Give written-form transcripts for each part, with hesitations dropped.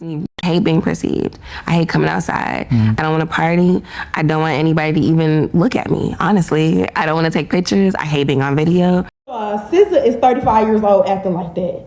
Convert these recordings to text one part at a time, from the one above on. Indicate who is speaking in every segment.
Speaker 1: I hate being perceived. I hate coming outside. I don't want to party. I don't want anybody to even look at me. Honestly, I don't want to take pictures. I hate being on video.
Speaker 2: SZA is 35 years old acting like that.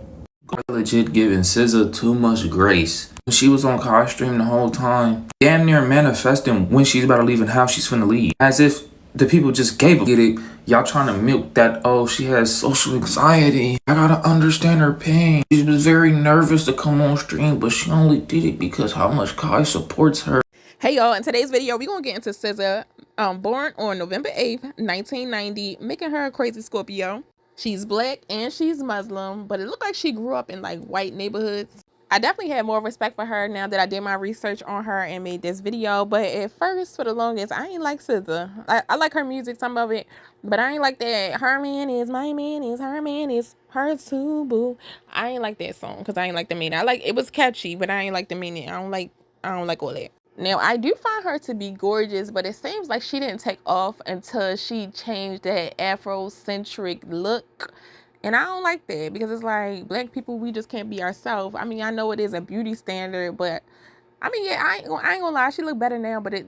Speaker 3: Legit giving SZA too much grace. She was on car stream the whole time, damn near manifesting when she's about to leave and how she's finna leave. As if the people just gave her. Get it? Y'all trying to milk that, oh, she has social anxiety. I gotta understand her pain. She was very nervous to come on stream, but she only did it because how much Kai supports her.
Speaker 4: Hey y'all, in today's video, we're gonna get into SZA, born on November 8th, 1990, making her a crazy Scorpio. She's black and she's Muslim, but it looked like she grew up in like white neighborhoods. I definitely had more respect for her now that I did my research on her and made this video. But at first, for the longest, I ain't like SZA. I like her music, some of it, but I ain't like that. Her man is my man is her man is her too, boo. I ain't like that song because I ain't like the meaning. It was catchy, but I ain't like the meaning. I don't like all that. Now, I do find her to be gorgeous, but it seems like she didn't take off until she changed that Afrocentric look. And I don't like that because it's like black people, we just can't be ourselves. I mean, I know it is a beauty standard, but I mean, yeah, I ain't gonna lie. She look better now, but it,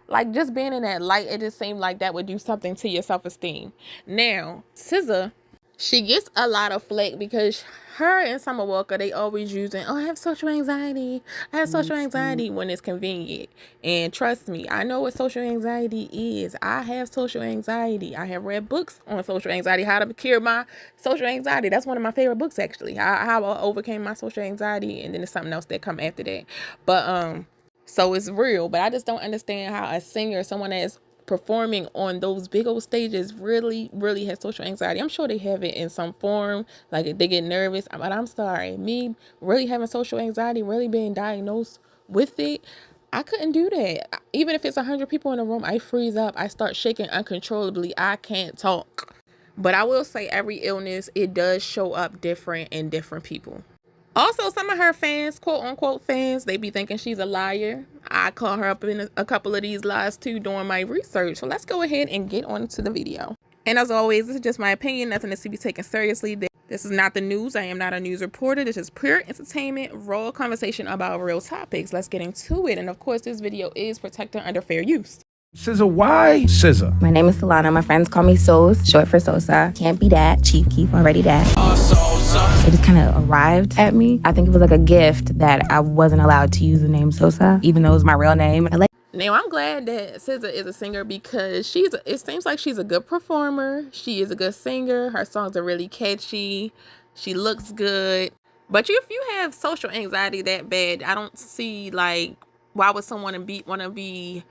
Speaker 4: like, just being in that light, it just seemed like that would do something to your self-esteem. Now, SZA, she gets a lot of flack because her and Summer Walker, they always using, oh, I have social anxiety. I have social anxiety when it's convenient. And trust me, I know what social anxiety is. I have social anxiety. I have read books on social anxiety, how to cure my social anxiety. That's one of my favorite books, actually. How I overcame my social anxiety, and then there's something else that come after that. But so it's real, but I just don't understand how a singer, someone that's performing on those big old stages, really has social anxiety. I'm sure they have it in some form, like they get nervous, but I'm sorry, me really having social anxiety, really being diagnosed with it, I couldn't do that. Even if it's 100 people in a room, I freeze up, I start shaking uncontrollably, I can't talk. But I will say every illness, it does show up different in different people. Also, some of her fans, quote unquote fans, they be thinking she's a liar. I caught her up in a couple of these lies too during my research. So let's go ahead and get on to the video. And as always, this is just my opinion, nothing to be taken seriously. This is not the news. I am not a news reporter. This is pure entertainment, raw conversation about real topics. Let's get into it. And of course, this video is protected under fair use.
Speaker 5: SZA, why SZA?
Speaker 1: My name is Solána. My friends call me Sos, short for Sosa. Can't be that. Chief Keef, already that. It just kind of arrived at me. I think it was like a gift that I wasn't allowed to use the name Sosa, even though it was my real name.
Speaker 4: Now, I'm glad that SZA is a singer because it seems like she's a good performer. She is a good singer. Her songs are really catchy. She looks good. But if you have social anxiety that bad, I don't see, like, why would someone want to be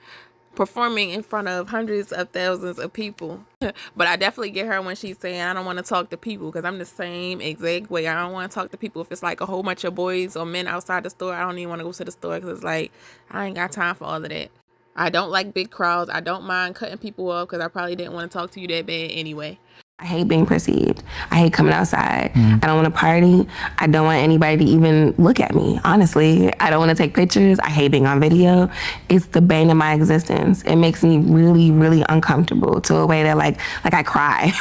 Speaker 4: performing in front of hundreds of thousands of people. But I definitely get her when she's saying, I don't want to talk to people, because I'm the same exact way. I don't want to talk to people if it's like a whole bunch of boys or men outside the store. I don't even want to go to the store because it's like, I ain't got time for all of that. I don't like big crowds. I don't mind cutting people off because I probably didn't want to talk to you that bad anyway.
Speaker 1: I hate being perceived. I hate coming outside. I don't want to party. I don't want anybody to even look at me. Honestly, I don't want to take pictures. I hate being on video. It's the bane of my existence. It makes me really uncomfortable to a way that like I cry.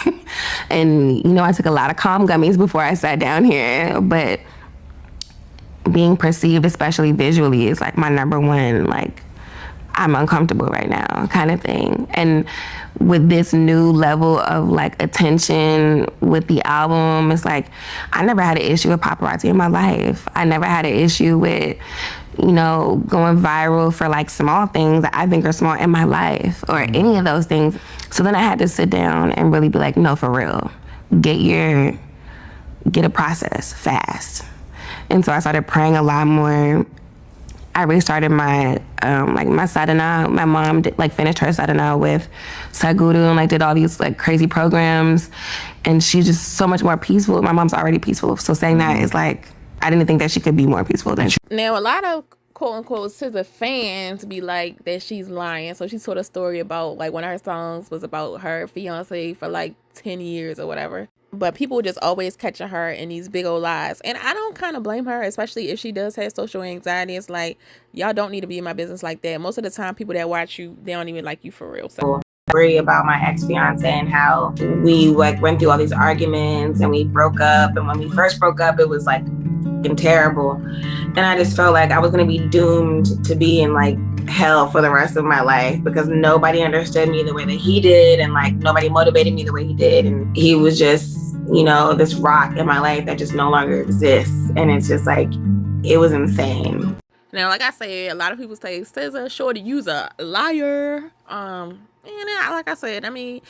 Speaker 1: And you know, I took a lot of calm gummies before I sat down here, but being perceived, especially visually, is like my number one, like, I'm uncomfortable right now kind of thing. And with this new level of like attention with the album, it's like, I never had an issue with paparazzi in my life. I never had an issue with, you know, going viral for like small things that I think are small in my life or any of those things. So then I had to sit down and really be like, no, for real, get a process fast. And so I started praying a lot more. I restarted my my sadhana. My mom finished her sadhana with Sadhguru and did all these crazy programs, and she's just so much more peaceful. My mom's already peaceful, so saying that is like, I didn't think that she could be more peaceful than she.
Speaker 4: Now, a lot of quote unquote SZA fans be like that she's lying. So she told a story about like one of her songs was about her fiance for like 10 years or whatever. But people just always catching her in these big old lies. And I don't kind of blame her, especially if she does have social anxiety. It's like, y'all don't need to be in my business like that. Most of the time, people that watch you, they don't even like you for real. So
Speaker 1: Worry about my ex-fiance and how we went through all these arguments and we broke up. And when we first broke up, it was fucking terrible. And I just felt like I was gonna be doomed to be in like hell for the rest of my life because nobody understood me the way that he did, and like nobody motivated me the way he did. And he was just, you know, this rock in my life that just no longer exists. And it's just like, it was insane.
Speaker 4: Now, like I said, a lot of people say SZA, shorty, you's a liar. And like I said, I mean,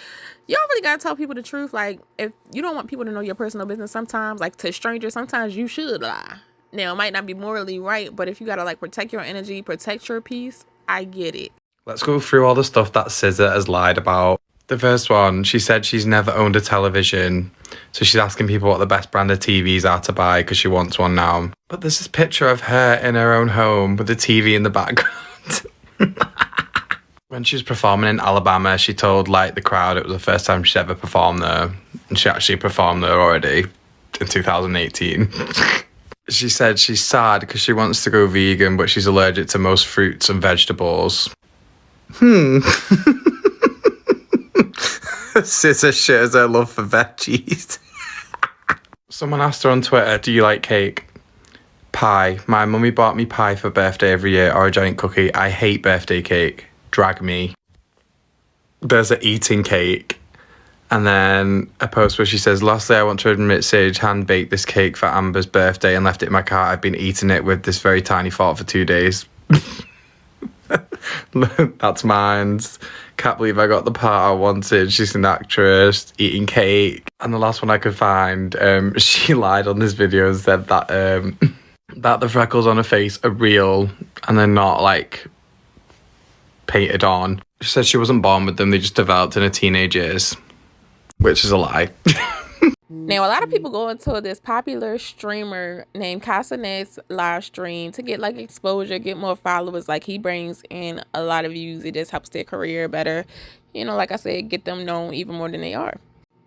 Speaker 4: you don't really gotta tell people the truth. Like, if you don't want people to know your personal business, sometimes, like to strangers, sometimes you should lie. Now, it might not be morally right, but if you gotta like protect your energy, protect your peace, I get it.
Speaker 6: Let's go through all the stuff that SZA has lied about. The first one, she said she's never owned a television. So she's asking people what the best brand of TVs are to buy because she wants one now. But there's this picture of her in her own home with the TV in the background. When she was performing in Alabama, she told like the crowd it was the first time she'd ever performed there. And she actually performed there already in 2018. She said she's sad because she wants to go vegan, but she's allergic to most fruits and vegetables. SZA shares her love for veggies. Someone asked her on Twitter, do you like cake? Pie. My mummy bought me pie for birthday every year, or a giant cookie. I hate birthday cake. Drag me. There's a eating cake. And then a post where she says, lastly, I want to admit Sage hand-baked this cake for Amber's birthday and left it in my car. I've been eating it with this very tiny fork for 2 days. That's mine. Can't believe I got the part I wanted. She's an actress eating cake. And the last one I could find, she lied on this video and said that that the freckles on her face are real and they're not like painted on. She said she wasn't born with them, they just developed in her teenage years, which is a lie.
Speaker 4: Now, a lot of people go into this popular streamer named Cenat's live stream to get like exposure, get more followers. Like, he brings in a lot of views. It just helps their career better. You know, like I said, get them known even more than they are.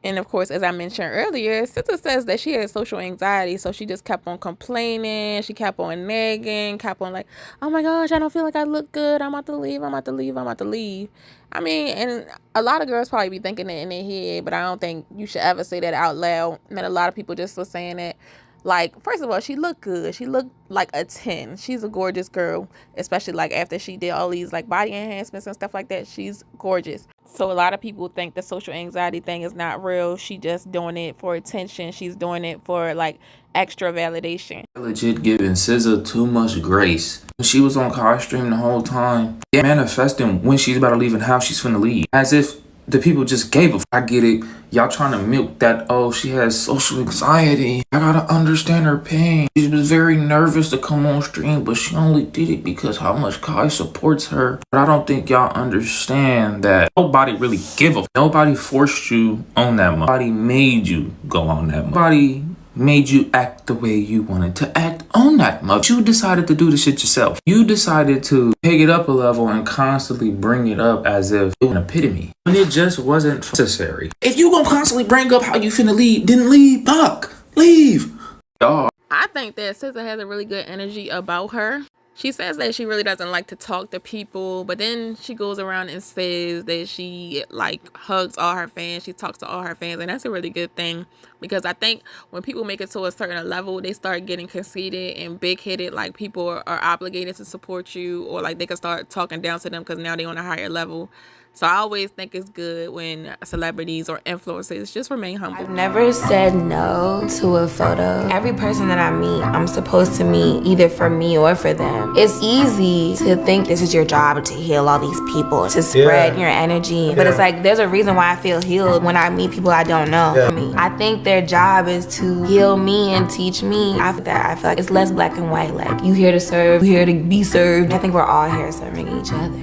Speaker 4: And of course, as I mentioned earlier, SZA says that she had social anxiety, so she just kept on complaining. She kept on nagging, kept on like, oh my gosh, I don't feel like I look good. I'm about to leave. I'm about to leave. I'm about to leave. I mean, and a lot of girls probably be thinking it in their head, but I don't think you should ever say that out loud. And a lot of people just were saying it. Like, first of all, she looked good. She looked like a 10. She's a gorgeous girl, especially like after she did all these like body enhancements and stuff like that. She's gorgeous. So a lot of people think the social anxiety thing is not real. She just doing it for attention. She's doing it for like extra validation.
Speaker 3: Legit giving SZA too much grace. She was on car stream the whole time. Yeah, manifesting when she's about to leave and how she's finna leave. As if the people just gave a I get it. Y'all trying to milk that, oh, she has social anxiety. I gotta understand her pain. She was very nervous to come on stream, but she only did it because how much Kai supports her. But I don't think y'all understand that nobody really give a nobody forced you on that much. Nobody made you go on that much. Nobody made you act the way you wanted to act on that much. You decided to do the shit yourself. You decided to pick it up a level and constantly bring it up as if it was an epitome. When it just wasn't necessary. If you gonna constantly bring up how you finna leave, then leave. Fuck. Leave. Y'all.
Speaker 4: I think that SZA has a really good energy about her. She says that she really doesn't like to talk to people, but then she goes around and says that she like hugs all her fans. She talks to all her fans, and that's a really good thing, because I think when people make it to a certain level, they start getting conceited and big-headed, like people are obligated to support you, or like they can start talking down to them because now they're on a higher level. So I always think it's good when celebrities or influencers just remain humble.
Speaker 1: I've never said no to a photo. Every person that I meet, I'm supposed to meet either for me or for them. It's easy to think this is your job to heal all these people, to spread your energy. But it's like, there's a reason why I feel healed when I meet people I don't know. I think their job is to heal me and teach me. I feel like it's less black and white. Like, you here to serve, you here to be served. I think we're all here serving each other.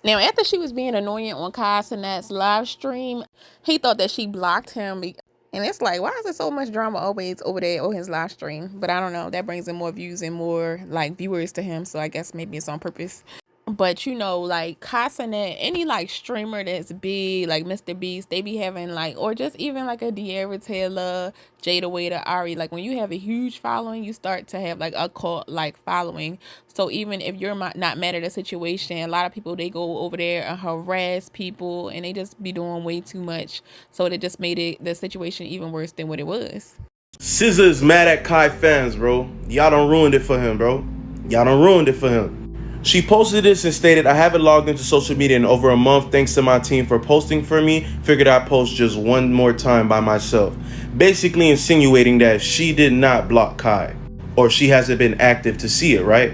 Speaker 4: Now, after she was being annoying on Cenat's live stream, he thought that she blocked him. And it's like, why is there so much drama always over there on his live stream? But I don't know. That brings in more views and more like viewers to him. So I guess maybe it's on purpose. But, you know, like Cenat, any like streamer that's big, like Mr. Beast, they be having like, or just even like a De'Ara Taylor, Jada Waiter, Ari. Like, when you have a huge following, you start to have like a cult like following. So even if you're not mad at a situation, a lot of people, they go over there and harass people, and they just be doing way too much. So it just made the situation even worse than what it was.
Speaker 7: SZA is mad at Kai fans, bro. Y'all done ruined it for him, bro. Y'all done ruined it for him. She posted this and stated, I haven't logged into social media in over a month thanks to my team for posting for me. Figured I'd post just one more time by myself. Basically insinuating that she did not block Kai. Or she hasn't been active to see it, right?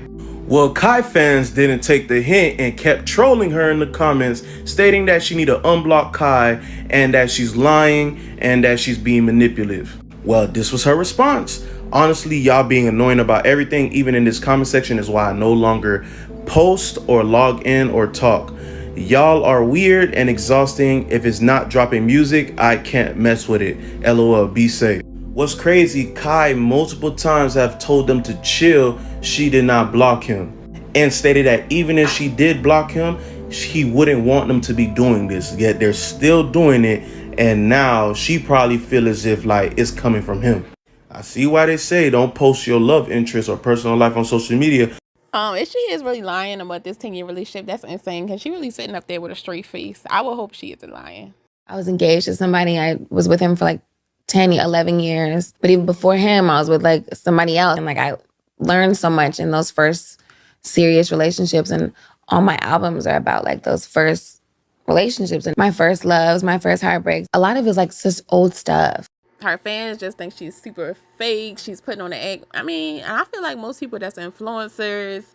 Speaker 7: Well, Kai fans didn't take the hint and kept trolling her in the comments, stating that she need to unblock Kai and that she's lying and that she's being manipulative. Well, this was her response. Honestly, y'all being annoying about everything, even in this comment section, is why I no longer post or log in or talk. Y'all are weird and exhausting. If it's not dropping music, I can't mess with it. LOL, be safe. What's crazy, Kai multiple times have told them to chill. She did not block him and stated that even if she did block him, he wouldn't want them to be doing this, yet they're still doing it. And now she probably feel as if like it's coming from him. I see why they say don't post your love interest or personal life on social media.
Speaker 4: If she is really lying about this 10-year relationship, that's insane, because she really sitting up there with a straight face. I would hope she isn't lying.
Speaker 1: I was engaged to somebody. I was with him for like 10, 11 years. But even before him, I was with like somebody else. And like I learned so much in those first serious relationships. And all my albums are about like those first relationships and my first loves, my first heartbreaks. A lot of it's like just old stuff.
Speaker 4: Her fans just think she's super fake. She's putting on the act. I mean, I feel like most people that's influencers,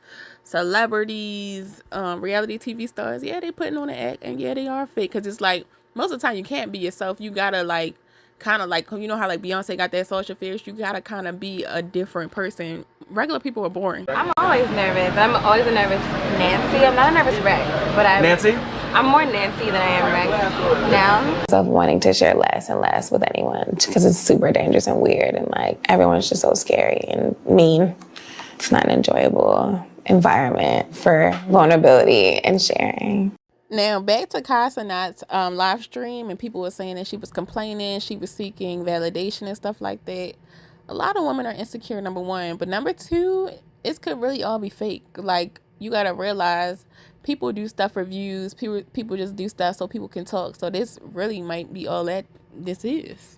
Speaker 4: celebrities, reality TV stars, yeah, they putting on the act, and yeah, they are fake. Because it's like, most of the time you can't be yourself. You gotta like, kind of like, you know how like Beyonce got that social fierce? You gotta kind of be a different person. Regular people are boring.
Speaker 8: I'm always nervous. I'm always a nervous Nancy. I'm not a nervous wreck, but I'm more Nancy than I am wreck now.
Speaker 1: Of wanting to share less and less with anyone because it's super dangerous and weird, and like everyone's just so scary and mean. It's not an enjoyable environment for vulnerability and sharing.
Speaker 4: Now, back to Cenat's live stream, and people were saying that she was complaining, she was seeking validation and stuff like that. A lot of women are insecure, number one. But number two, it could really all be fake. Like, you got to realize people do stuff for views. People just do stuff so people can talk. So this really might be all that this is.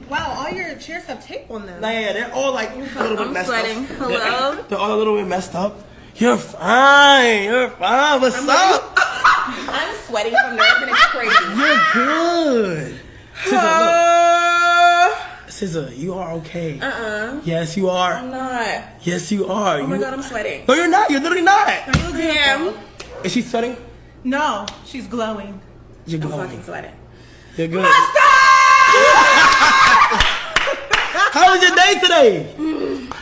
Speaker 2: Wow, all your chairs have tape on them.
Speaker 9: Yeah, they're all like a little bit messed
Speaker 8: sweating.
Speaker 9: up.
Speaker 8: Hello?
Speaker 9: They're all a little bit messed up. You're fine. What's up?
Speaker 8: I'm sweating from nerves and it's crazy.
Speaker 9: You're good. SZA, you are okay. Yes, you are.
Speaker 8: I'm not.
Speaker 9: Yes, you are.
Speaker 8: Oh my God, I'm sweating.
Speaker 9: No, you're not. You're literally not.
Speaker 8: Damn.
Speaker 9: Is she sweating?
Speaker 2: No, she's glowing.
Speaker 9: You're
Speaker 8: I'm
Speaker 9: glowing.
Speaker 8: fucking sweating.
Speaker 9: You're good. How was your day today?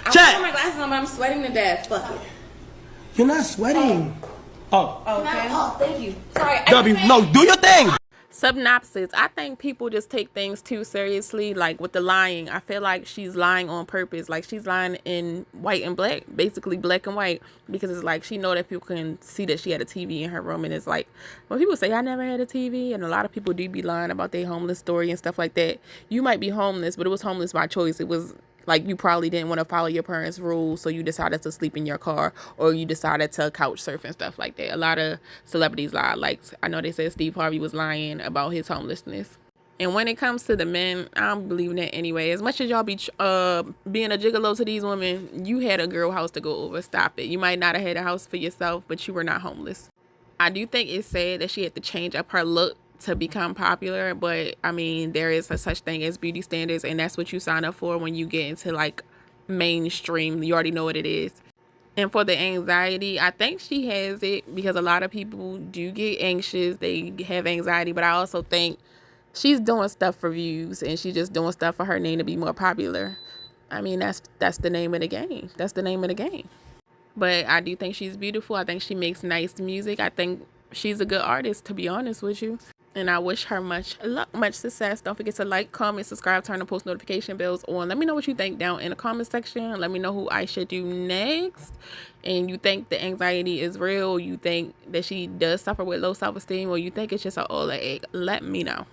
Speaker 8: I
Speaker 9: Chat.
Speaker 8: put my glasses on, but I'm sweating to death. Fuck it.
Speaker 9: You're not sweating. Oh.
Speaker 8: Okay. Oh, thank you. Sorry.
Speaker 9: W, no, do your thing.
Speaker 4: Synopsis. I think people just take things too seriously, like with the lying. I feel like she's lying on purpose. Like, she's lying in white and black, basically black and white, because it's like she know that people can see that she had a TV in her room. And it's like, when people say I never had a TV, and a lot of people do be lying about their homeless story and stuff like that. You might be homeless, but it was homeless by choice. It was like you probably didn't want to follow your parents' rules, so you decided to sleep in your car, or you decided to couch surf and stuff like that. A lot of celebrities lie. Like, I know they said Steve Harvey was lying about his homelessness. And when it comes to the men, I don't believe in that anyway. As much as y'all be being a gigolo to these women, you had a girl house to go over. Stop it. You might not have had a house for yourself, but you were not homeless. I do think it's sad that she had to change up her look to become popular, but I mean, there is a such thing as beauty standards, and that's what you sign up for when you get into like mainstream. You already know what it is. And for the anxiety, I think she has it, because a lot of people do get anxious, they have anxiety, but I also think she's doing stuff for views, and she's just doing stuff for her name to be more popular. I mean, that's the name of the game. That's the name of the game. But I do think she's beautiful. I think she makes nice music. I think she's a good artist, to be honest with you. And I wish her much luck, much success. Don't forget to like, comment, subscribe, turn the post notification bells on. Let me know what you think down in the comment section. Let me know who I should do next. And you think the anxiety is real? You think that she does suffer with low self-esteem? Or you think it's just an all act? Let me know.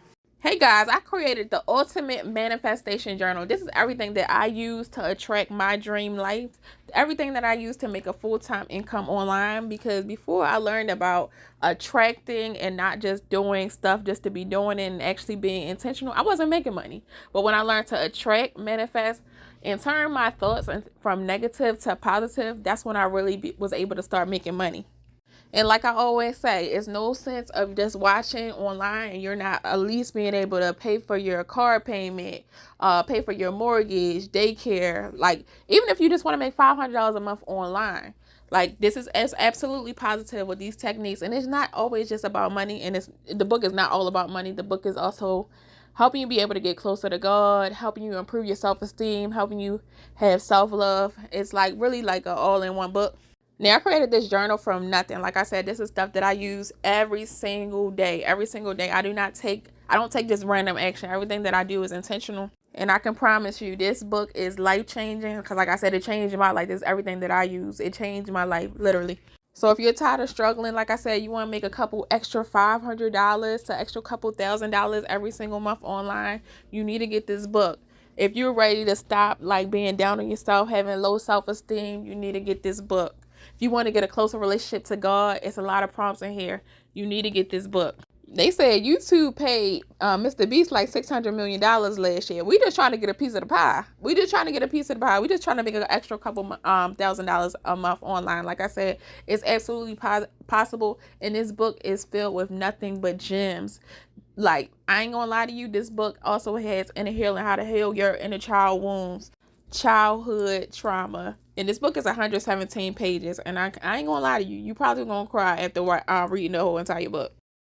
Speaker 4: Hey guys, I created the ultimate manifestation journal. This is everything that I use to attract my dream life. Everything that I use to make a full-time income online, because before I learned about attracting and not just doing stuff just to be doing it and actually being intentional, I wasn't making money. But when I learned to attract, manifest, and turn my thoughts from negative to positive, that's when I really was able to start making money. And like I always say, it's no sense of just watching online and you're not at least being able to pay for your car payment, pay for your mortgage, daycare. Like, even if you just want to make $500 a month online, like, this is absolutely positive with these techniques. And it's not always just about money. And the book is not all about money. The book is also helping you be able to get closer to God, helping you improve your self-esteem, helping you have self-love. It's like really like an all-in-one book. Now, I created this journal from nothing. Like I said, this is stuff that I use every single day. Every single day. I don't take just random action. Everything that I do is intentional. And I can promise you, this book is life-changing. Because like I said, it changed my life. This is everything that I use. It changed my life, literally. So if you're tired of struggling, like I said, you want to make a couple extra $500 to extra couple $1,000 every single month online, you need to get this book. If you're ready to stop like being down on yourself, having low self-esteem, you need to get this book. If you want to get a closer relationship to God, it's a lot of prompts in here. You need to get this book. They said YouTube paid Mr. Beast like $600 million last year. We just trying to get a piece of the pie. We just trying to make an extra couple $1,000 a month online. Like I said, it's absolutely possible. And this book is filled with nothing but gems. Like, I ain't gonna lie to you, this book also has inner healing, how to heal your inner child wounds, childhood trauma. And this book is 117 pages. And I ain't gonna lie to you, you probably gonna cry after reading the whole entire book.